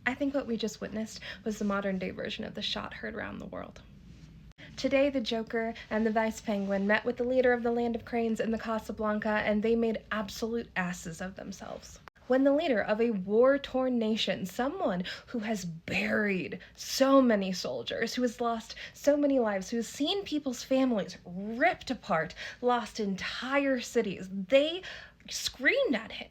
I think what we just witnessed was the modern day version of the shot heard around the world. Today, the Joker and the Vice Penguin met with the leader of the Land of Cranes in the Casablanca, and they made absolute asses of themselves. When the leader of a war-torn nation, someone who has buried so many soldiers, who has lost so many lives, who has seen people's families ripped apart, lost entire cities, they screamed at him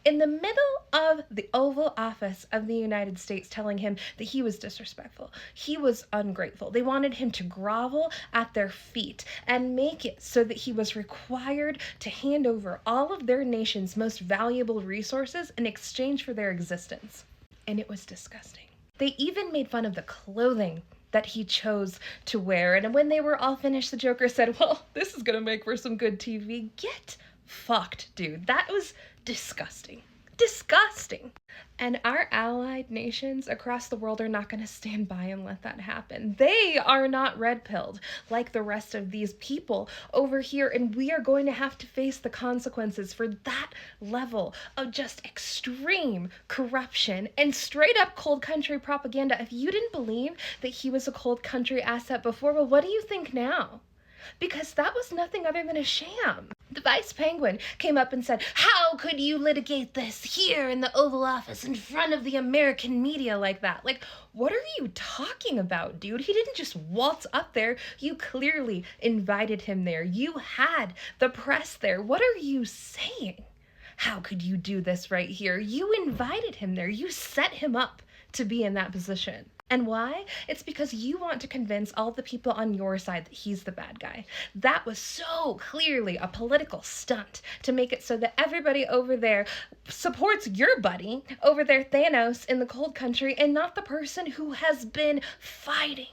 in the middle of the Oval Office of the United States, telling him that he was disrespectful, he was ungrateful. They wanted him to grovel at their feet and make it so that he was required to hand over all of their nation's most valuable resources in exchange for their existence. And it was disgusting. They even made fun of the clothing that he chose to wear. And when they were all finished, the Joker said, well, this is gonna make for some good TV. Get fucked, dude. That was disgusting. Disgusting. And our allied nations across the world are not going to stand by and let that happen. They are not red-pilled like the rest of these people over here, and we are going to have to face the consequences for that level of just extreme corruption and straight-up cold country propaganda. If you didn't believe that he was a cold country asset before, well, what do you think now? Because that was nothing other than a sham. The Vice Penguin came up and said, how could you litigate this here in the Oval Office in front of the American media like that? Like, what are you talking about, dude? He didn't just waltz up there. You clearly invited him there. You had the press there. What are you saying? How could you do this right here? You invited him there. You set him up to be in that position. And why? It's because you want to convince all the people on your side that he's the bad guy. That was so clearly a political stunt to make it so that everybody over there supports your buddy over there, Thanos, in the cold country, and not the person who has been fighting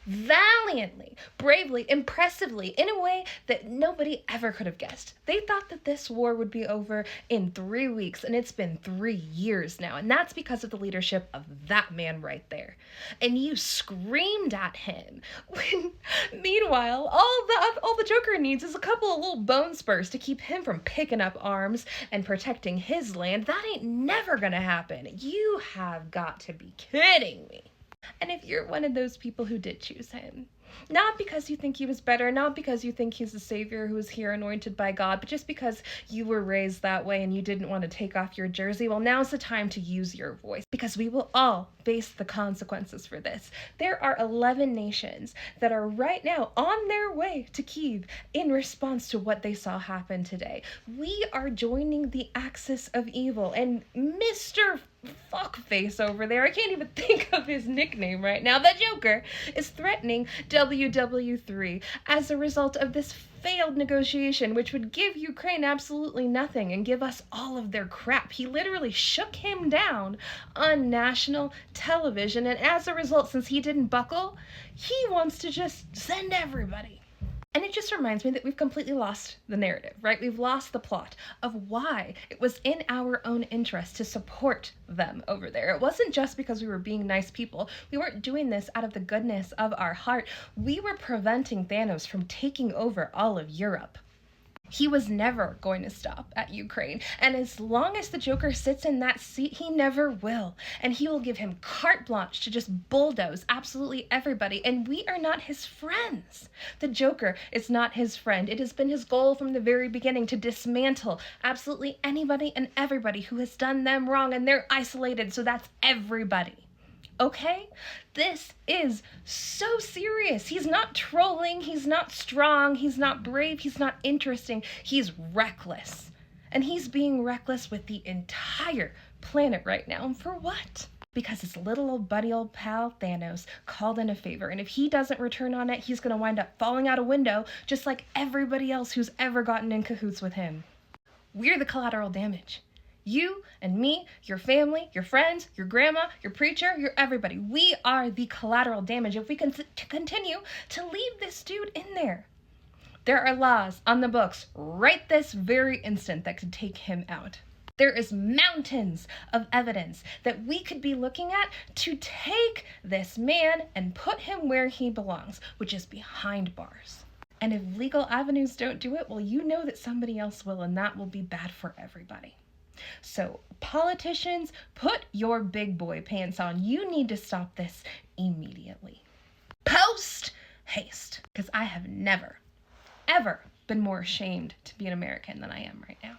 valiantly, bravely, impressively, in a way that nobody ever could have guessed. They thought that this war would be over in 3 weeks, and it's been 3 years now, and that's because of the leadership of that man right there. And you screamed at him when, meanwhile, all the Joker needs is a couple of little bone spurs to keep him from picking up arms and protecting his land. That ain't never gonna happen. You have got to be kidding me. And if you're one of those people who did choose him, not because you think he was better, not because you think he's the savior who was here anointed by God, but just because you were raised that way and you didn't want to take off your jersey, well, now's the time to use your voice, because we will all face the consequences for this. There are 11 nations that are right now on their way to Kyiv in response to what they saw happen today. We are joining the axis of evil, and Mr. Fuckface over there, I can't even think of his nickname right now, the Joker, is threatening WW3 as a result of this failed negotiation, which would give Ukraine absolutely nothing and give us all of their crap. He literally shook him down on national television, and as a result, since he didn't buckle, he wants to just send everybody. And it just reminds me that we've completely lost the narrative, right? We've lost the plot of why it was in our own interest to support them over there. It wasn't just because we were being nice people. We weren't doing this out of the goodness of our heart. We were preventing Thanos from taking over all of Europe. He was never going to stop at Ukraine, and as long as the Joker sits in that seat, he never will. And he will give him carte blanche to just bulldoze absolutely everybody, and we are not his friends. The Joker is not his friend. It has been his goal from the very beginning to dismantle absolutely anybody and everybody who has done them wrong, and they're isolated, so that's everybody. Okay? This is so serious. He's not trolling, he's not strong, he's not brave, he's not interesting, he's reckless. And he's being reckless with the entire planet right now. And for what? Because his little old buddy old pal Thanos called in a favor, and if he doesn't return on it, he's gonna wind up falling out a window just like everybody else who's ever gotten in cahoots with him. We're the collateral damage. You and me, your family, your friends, your grandma, your preacher, your everybody. We are the collateral damage if we can continue to leave this dude in there. There are laws on the books right this very instant that could take him out. There is mountains of evidence that we could be looking at to take this man and put him where he belongs, which is behind bars. And if legal avenues don't do it, well, you know that somebody else will, and that will be bad for everybody. So, politicians, put your big boy pants on. You need to stop this immediately. Post haste. Because I have never, ever been more ashamed to be an American than I am right now.